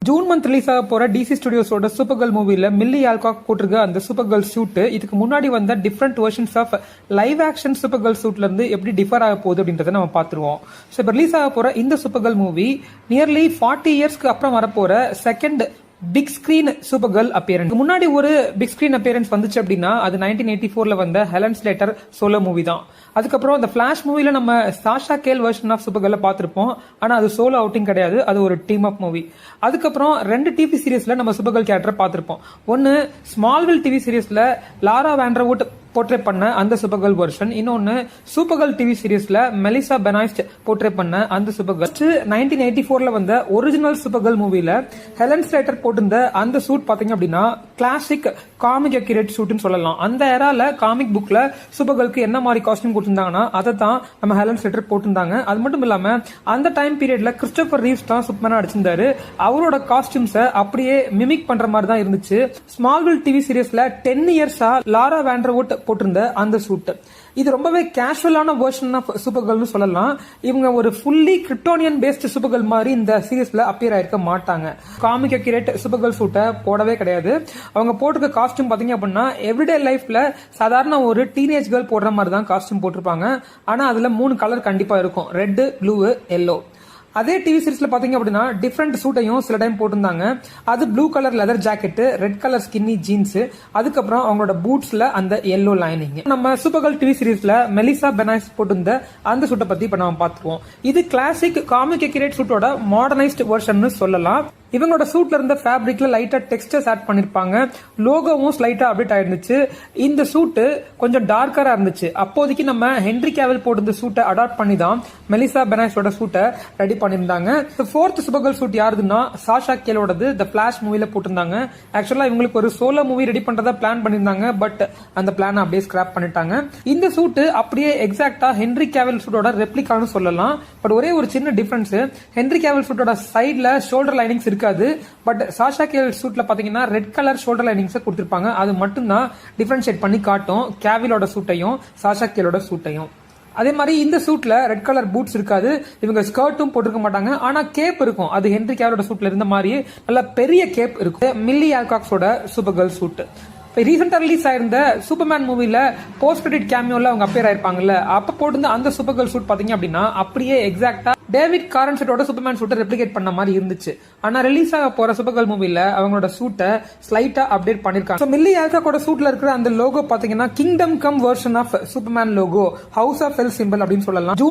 June month release ஆக போற DC ஸ்டுடியோஸோட சூப்பர் கேர்ள் மூவில மில்லி ஆல்காக் போட்டிருக்க அந்த சூப்பர் கேர்ள் சூட் இதுக்கு முன்னாடி வந்த different versions of live action Supergirl சூட்ல இருந்து எப்படி டிஃபர் ஆக போகுது அப்படின்றத நம்ம பாத்துருவோம். ஸோ இப்போ ரிலீஸ் ஆக போற இந்த சூப்பர் கேர்ள் மூவி நியர்லி 40 இயர்ஸ்க்கு அப்புறம் வரப்போற second big screen super girl appearance. முன்னாடி ஒரு பிக் ஸ்கிரீன் அப்பியரன்ஸ் வந்துச்சு அப்படின்னா அது 1984 வந்த ஹெலன் ஸ்லேட்டர் சோலோ மூவி தான். அதுக்கப்புறம் அந்த ஃபிளாஷ் மூவில நம்ம Sasha Calle version of Supergirl பார்த்திருப்போம். ஆனா அது சோலோ அவுட்டிங் கிடையாது, அது ஒரு டீம் அப் மூவி. அதுக்கப்புறம் 2 டிவி சீரிஸ்ல நம்ம சூப்பர் கேர்ள் கேரக்டர் பார்த்திருப்போம். ஒன்னு ஸ்மால்வில் டிவி சீரிஸ்ல லாரா வேண்டர்வுட் போர்ட்ரே பண்ண அந்த சூப்பர் கேர்ள் வெர்ஷன், இன்னொன்னு சூப்பர் கேர்ள் டிவி சீரிஸ்ல மெலிசா பெனாய்ஸ்ட் போர்ட்ரே பண்ண அந்த சூப்பர் கேர்ள். 1984 வந்த ஒரிஜினல் சூப்பர் கேர்ள் மூவில ஹெலன் ஸ்லேட்டர் போட்டிருந்த அந்த சூட் பாத்தீங்க அப்படின்னா கிளாசிக் காமிக் அக்யூரேட் சூட்னு சொல்லலாம். அந்த ஏரால காமிக் புக்ல சூப்பர் கேர்ளுக்கு என்ன மாதிரி காஸ்டியூம் கொடுத்திருந்தாங்கன்னா அதை தான் நம்ம ஹெலன் ஸ்லேட்டர் போட்டிருந்தாங்க. அது மட்டும் இல்லாம அந்த டைம் பீரியட்ல கிறிஸ்டோபர் ரீவ்ஸ் தான் சூப்பர்மேனா அடிச்சிருந்தாரு. அவரோட காஸ்டியூம்ஸ அப்படியே மிமிக் பண்ற மாதிரி தான் இருந்துச்சு. ஸ்மால்வில் டிவி சீரிஸ்ல 10 இயர்ஸா லாரா வேண்டர்வுட் போட்டிருந்த அந்த சூட் இது ரொம்பவே கேஷுவலான வெர்ஷன் ஆஃப் சூப்பர் கேர்ள்னு சொல்லலாம். இவங்க ஒரு fully Kryptonian based super girl மாதிரி இந்த சீரிஸ்ல அப்பியர் ஆயிருக்க மாட்டாங்க. காமிக் அக்யூரேட் சூப்பர் கேர்ள் சூட்டை போடவே கிடையாது. அவங்க போட்டிருக்க காஸ்டியூம் பாத்தீங்க அப்படின்னா எவ்ரிடே லைஃப்ல சாதாரண ஒரு டீனேஜ் கேர்ள் போடுற மாதிரி தான் காஸ்டியூம் போட்டிருப்பாங்க. ஆனா அதுல 3 கலர் கண்டிப்பா இருக்கும், ரெட், ப்ளூ, எல்லோ. அதே டிவி சீரிஸ்ல பாத்தீங்க அப்படின்னா டிஃப்ரெண்ட் சூட்டையும் சில டைம் போட்டிருந்தாங்க. அது blue colour leather jacket, red colour skinny jeans, அதுக்கப்புறம் அவங்களோட பூட்ஸ்ல அந்த எல்லோ லைனிங். நம்ம சூப்பர் கேர்ள் டிவி சீரிஸ்ல மெலிசா பெனாய்ஸ் போட்டிருந்த அந்த சூட்டை பத்தி இப்ப நம்ம பாத்துருவோம். இது கிளாசிக் காமிக் அக்யூரேட் சூட்டோட மாடர்னைஸ்ட் வெர்ஷன் சொல்லலாம். இவங்களோட சூட்ல இருந்த ஃபேப்ரிக்ல லைட்டா டெக்ஸ்டர்ஸ் ஆட் பண்ணிருப்பாங்க. லோகோவும் ஸ்லைட்டா அப்டேட் ஆயிருந்துச்சு. இந்த சூட் கொஞ்சம் டார்க்கரா இருந்துச்சு. அப்போதைக்கு நம்ம ஹென்ரி கேவல் போட்டிருந்த சூட்டை அடாப்ட் பண்ணி தான் மெலிசா பெனாய்ஸோட சூட்டை ரெடி பண்ணிருந்தாங்க. 4th super girl suit யாருதுன்னா Sasha கேலோடது த ஃபிளாஷ் மூவில போட்டிருந்தாங்க. ஆக்சுவலா இவங்களுக்கு ஒரு சோலோ மூவி ரெடி பண்றதா பிளான் பண்ணிருந்தாங்க. பட் அந்த பிளான் அப்படியே ஸ்கிராப் பண்ணிட்டாங்க. இந்த சூட் அப்படியே எக்ஸாக்டா ஹென்ரி கேவல் சூட்டோட ரெப்ளிகான்னு சொல்லலாம். பட் ஒரே ஒரு சின்ன டிஃபரன்ஸ், ஹென்ரி கேவல் சூட்டோட சைட்ல ஷோல்டர் லைனிங்ஸ் இருக்காது. பட் சாஷா கேல் சூட்ல பாத்தீங்கன்னா ரெட் கலர் ஷோல்டர் லைனிங்ஸ் கொடுத்திருப்பாங்க. அது மட்டும் தான் டிஃபரன்ஷியேட் பண்ணி காட்டும் கேவிலோட சூட்டையும் சாஷா கேலோட சூட்டையும். அதே மாதிரி இந்த சூட்ல ரெட் கலர் பூட்ஸ் இருக்காது. இவங்க ஸ்கர்ட்டும் போட்டிருக்க மாட்டாங்க. ஆனா கேப் இருக்கும். அது ஹென்ரி கேவலோட சூட்ல இருந்த மாதிரியே நல்ல பெரிய கேப் இருக்கும். மில்லி ஆல்காக்ஸோட சூப்பர் கேர்ள் சூட். ரீசெண்டா ரிலீஸ் ஆயிருந்த சூப்பர்மேன் மூவில போஸ்ட் கிரெடிட் கேமியோல அவங்க அப்பியர் ஆயிருப்பாங்கல்ல, அப்ப போட்டிருந்த அந்த சூப்பர் கேர்ள் சூட் பாத்தீங்க அப்படின்னா அப்படியே எக்ஸாக்டா டேவிட் காரன் சூட்டோட சூப்பர்மேன் சூட்டை ரெப்ளிகேட் பண்ண மாதிரி இருந்துச்சு. ஆனா ரிலீஸ் ஆக போற சூப்பர் கேர்ள் மூவில அவங்களோட சூட்டை ஸ்லைட்டா அப்டேட் பண்ணிருக்காங்க. மில்லி ஆல்காக்கோட சூட்ல இருக்கிற அந்த லோகோ பாத்தீங்கன்னா kingdom come version of Superman logo, house of El simple அப்படின்னு சொல்லலாம்.